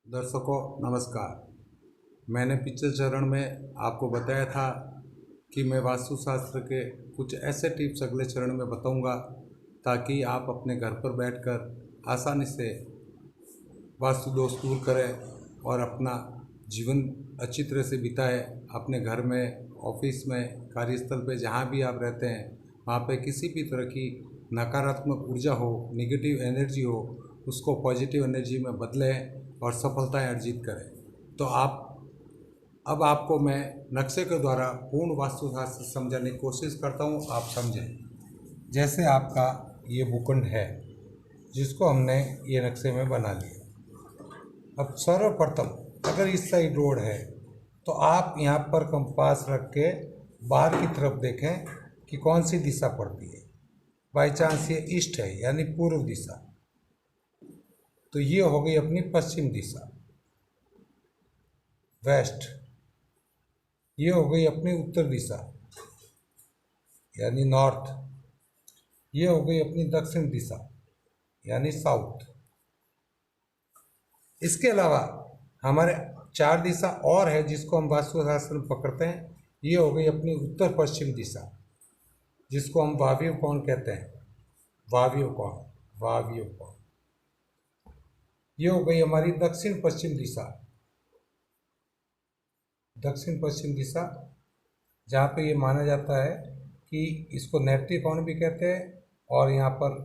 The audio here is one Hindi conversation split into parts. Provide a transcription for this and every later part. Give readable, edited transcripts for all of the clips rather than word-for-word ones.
दर्शकों नमस्कार। मैंने पिछले चरण में आपको बताया था कि मैं वास्तुशास्त्र के कुछ ऐसे टिप्स अगले चरण में बताऊंगा ताकि आप अपने घर पर बैठकर आसानी से वास्तु दोष दूर करें और अपना जीवन अच्छी तरह से बिताएं। अपने घर में, ऑफिस में, कार्यस्थल पे जहाँ भी आप रहते हैं वहाँ पे किसी भी तरह की नकारात्मक ऊर्जा हो, नेगेटिव एनर्जी हो, उसको पॉजिटिव एनर्जी में बदलें और सफलताएं अर्जित करें। तो अब आपको मैं नक्शे के द्वारा पूर्ण वास्तुशास्त्र समझाने की कोशिश करता हूँ, आप समझें। जैसे आपका ये भूखंड है जिसको हमने ये नक्शे में बना लिया। अब सर्वप्रथम अगर इस साइड रोड है तो आप यहाँ पर कंपास रख के बाहर की तरफ देखें कि कौन सी दिशा पड़ती है। बाई चांस ये ईस्ट है यानी पूर्व दिशा, तो ये हो गई अपनी पश्चिम दिशा। वेस्ट, ये हो गई अपनी उत्तर दिशा यानी नॉर्थ। ये हो गई अपनी दक्षिण दिशा यानी साउथ। इसके अलावा हमारे 4 दिशा और है जिसको हम वास्तुशास्त्र में पकड़ते हैं। ये हो गई अपनी उत्तर पश्चिम दिशा जिसको हम वायव्य कोण कहते हैं। वायव्य कोण, वायव्य कोण। ये हो गई हमारी दक्षिण पश्चिम दिशा। दक्षिण पश्चिम दिशा जहाँ पे ये माना जाता है कि इसको नैऋत्य कोण भी कहते हैं और यहाँ पर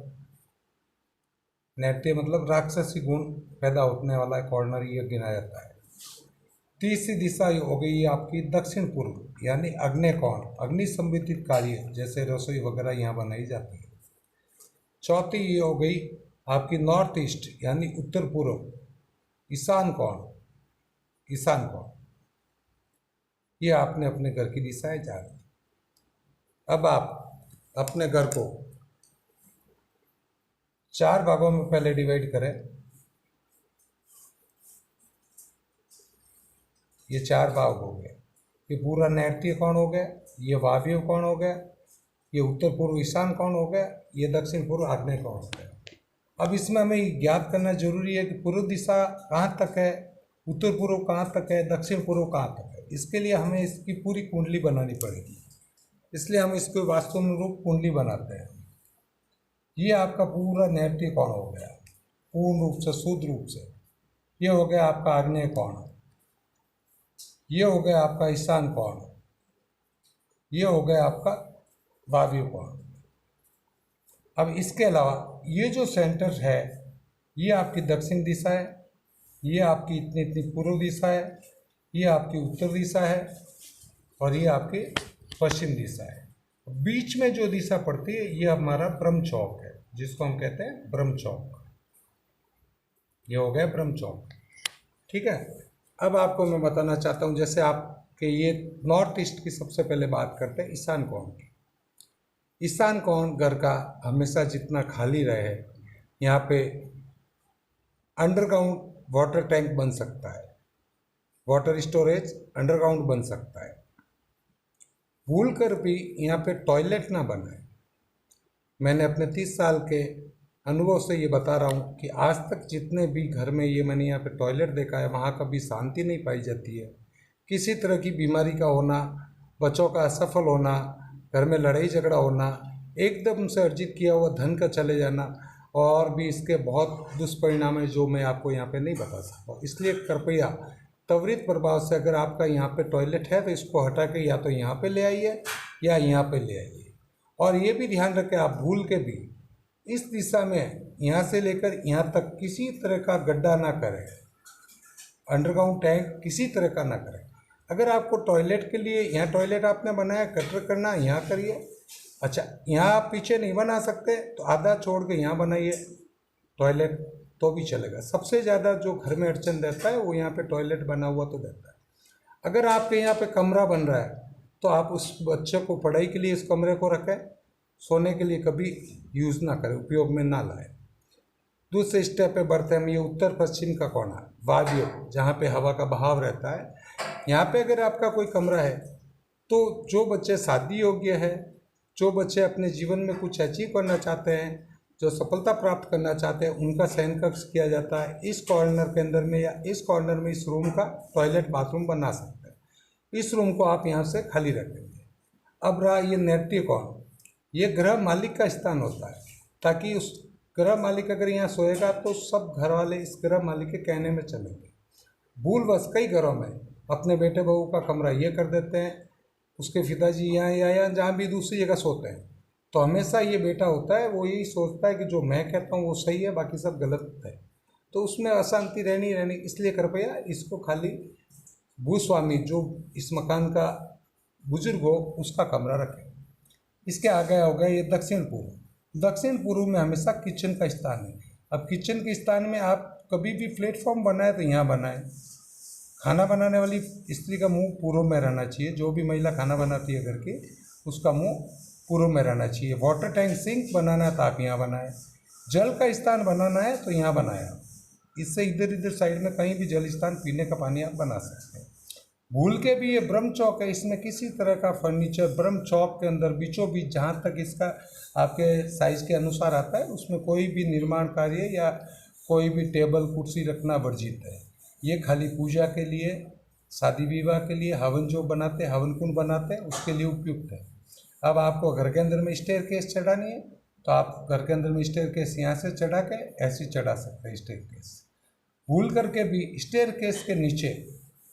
नैऋत्य मतलब राक्षसी गुण पैदा होने वाला कॉर्नर ये गिना जाता है। तीसरी दिशा हो गई आपकी दक्षिण पूर्व यानी अग्नि कोण, अग्नि संबंधित कार्य जैसे रसोई वगैरह यहाँ बनाई जाती है। चौथी ये हो गई आपकी नॉर्थ ईस्ट यानी उत्तर पूर्व, ईशान कोण, ईशान कोण। ये आपने अपने घर की दिशाएं जानी। अब आप अपने घर को 4 भागों में पहले डिवाइड करें। ये 4 भाग हो गए। ये पूरा नैऋत्य कोण हो गया, ये वायव्य कोण हो गया, ये उत्तर पूर्व ईशान कोण हो गया, ये दक्षिण पूर्व आग्नेय कोण हो गया। अब इसमें हमें ज्ञात करना जरूरी है कि पूर्व दिशा कहाँ तक है, उत्तर पूर्व कहाँ तक है, दक्षिण पूर्व कहाँ तक है। इसके लिए हमें इसकी पूरी कुंडली बनानी पड़ेगी, इसलिए हम इसको वास्तुनुरूप कुंडली बनाते हैं। ये आपका पूरा नैऋत्य कोण हो गया पूर्ण रूप से, शुद्ध रूप से। ये हो गया आपका आग्नेय कोण, ये हो गया आपका ईशान कोण, ये हो गया आपका वायव्य कोण। अब इसके अलावा ये जो सेंटर है ये आपकी दक्षिण दिशा है, ये आपकी इतनी इतनी पूर्व दिशा है, ये आपकी उत्तर दिशा है और ये आपकी पश्चिम दिशा है। बीच में जो दिशा पड़ती है ये हमारा ब्रह्म चौक है जिसको हम कहते हैं ब्रह्म चौक। ये हो गया ब्रह्म चौक, ठीक है। अब आपको मैं बताना चाहता हूँ, जैसे आपके ये नॉर्थ ईस्ट की सबसे पहले बात करते हैं ईशान कोण की। ईशान कोण घर का हमेशा जितना खाली रहे, यहाँ पे अंडरग्राउंड वाटर टैंक बन सकता है, वाटर स्टोरेज अंडरग्राउंड बन सकता है। भूल कर भी यहाँ पे टॉयलेट ना बनाए। मैंने अपने 30 साल के अनुभव से ये बता रहा हूँ कि आज तक जितने भी घर में ये मैंने यहाँ पे टॉयलेट देखा है वहाँ कभी शांति नहीं पाई जाती है। किसी तरह की बीमारी का होना, बच्चों का असफल होना, घर में लड़ाई झगड़ा होना, एकदम से अर्जित किया हुआ धन का चले जाना, और भी इसके बहुत दुष्परिणाम है जो मैं आपको यहाँ पे नहीं बता सकता। इसलिए कृपया त्वरित प्रभाव से अगर आपका यहाँ पे टॉयलेट है तो इसको हटा के या तो यहाँ पे ले आइए या यहाँ पे ले आइए। और ये भी ध्यान रखें आप भूल के भी इस दिशा में यहाँ से लेकर यहाँ तक किसी तरह का गड्ढा ना करें, अंडरग्राउंड टैंक किसी तरह का ना करें। अगर आपको टॉयलेट के लिए यहाँ टॉयलेट आपने बनाया, कटर करना यहाँ करिए। अच्छा, यहाँ आप पीछे नहीं बना सकते तो आधा छोड़ के यहाँ बनाइए टॉयलेट, तो भी चलेगा। सबसे ज़्यादा जो घर में अड़चन रहता है वो यहाँ पे टॉयलेट बना हुआ तो रहता है। अगर आपके यहाँ पे कमरा बन रहा है तो आप उस बच्चे को पढ़ाई के लिए इस कमरे को रखें, सोने के लिए कभी यूज़ ना करें, उपयोग में ना लाएं। दूसरे स्टेप पे बढ़ते हैं हम। ये उत्तर पश्चिम का कोना, वायव्य, जहाँ पे हवा का बहाव रहता है। यहाँ पे अगर आपका कोई कमरा है तो जो बच्चे शादी योग्य है, जो बच्चे अपने जीवन में कुछ अचीव करना चाहते हैं, जो सफलता प्राप्त करना चाहते हैं उनका शयन कक्ष किया जाता है। इस कॉर्नर के अंदर में या इस कॉर्नर में इस रूम का टॉयलेट बाथरूम बना सकते हैं। इस रूम को आप यहाँ से खाली रखेंगे। अब रहा ये नैऋत्य कोण, ये गृह मालिक का स्थान होता है, ताकि उस गृह मालिक अगर यहाँ सोएगा तो सब घर वाले इस गृह मालिक के कहने में चलेंगे। भूलवश कई घरों में अपने बेटे बहू का कमरा ये कर देते हैं, उसके पिताजी यहाँ या जहाँ भी दूसरी जगह सोते हैं, तो हमेशा ये बेटा होता है वो यही सोचता है कि जो मैं कहता हूँ वो सही है, बाकी सब गलत है। तो उसमें अशांति रहनी, इसलिए कृपया इसको खाली भूस्वामी जो इस मकान का बुजुर्ग हो उसका कमरा रखें। इसके आगे हो गया ये दक्षिण पूर्व। दक्षिण पूर्व में हमेशा किचन का स्थान है। अब किचन के स्थान में आप कभी भी प्लेटफॉर्म बनाए तो यहाँ बनाएं। खाना बनाने वाली स्त्री का मुंह पूर्व में रहना चाहिए। जो भी महिला खाना बनाती है घर की, उसका मुंह पूर्व में रहना चाहिए। वाटर टैंक सिंक बनाना है तो आप यहाँ बनाएं। जल का स्थान बनाना है तो यहाँ बनाएं आप। इससे इधर इधर साइड में कहीं भी जल स्थान, पीने का पानी आप बना सकते हैं। भूल के भी ये ब्रह्म चौक है, इसमें किसी तरह का फर्नीचर ब्रह्म चौक के अंदर बीचों बीच जहाँ तक इसका आपके साइज के अनुसार आता है उसमें कोई भी निर्माण कार्य या कोई भी टेबल कुर्सी रखना वर्जित है। ये खाली पूजा के लिए, शादी विवाह के लिए, हवन जो बनाते हैं, हवन कुंड बनाते हैं, उसके लिए उपयुक्त है। अब आपको घर के अंदर में स्टेयर केस चढ़ानी है तो आप घर के अंदर में स्टेयर केस यहाँ से चढ़ा के ऐसे चढ़ा सकते हैं स्टेयर केस। भूल करके भी स्टेयर केस के नीचे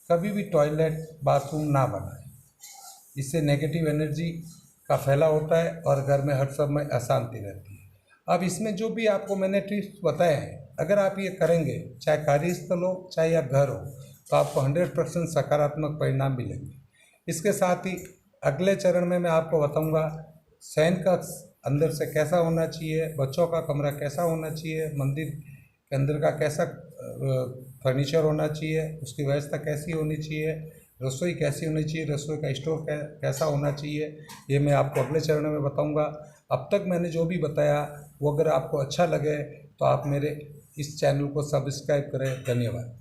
कभी भी टॉयलेट बाथरूम ना बनाएं। इससे नेगेटिव एनर्जी का फैलाव होता है और घर में हर समय अशांति रहती है। अब इसमें जो भी आपको मैंने टिप्स बताए हैं, अगर आप ये करेंगे, चाहे कार्यस्थल हो चाहे या घर हो, तो आपको 100% सकारात्मक परिणाम मिलेंगे। इसके साथ ही अगले चरण में मैं आपको बताऊंगा शयन कक्ष अंदर से कैसा होना चाहिए, बच्चों का कमरा कैसा होना चाहिए, मंदिर के अंदर का कैसा फर्नीचर होना चाहिए, उसकी व्यवस्था कैसी होनी चाहिए, रसोई कैसी होनी चाहिए, रसोई का स्टोव कैसा होना चाहिए, ये मैं आपको अगले चरण में बताऊंगा। अब तक मैंने जो भी बताया वो अगर आपको अच्छा लगे तो आप मेरे इस चैनल को सब्सक्राइब करें। धन्यवाद।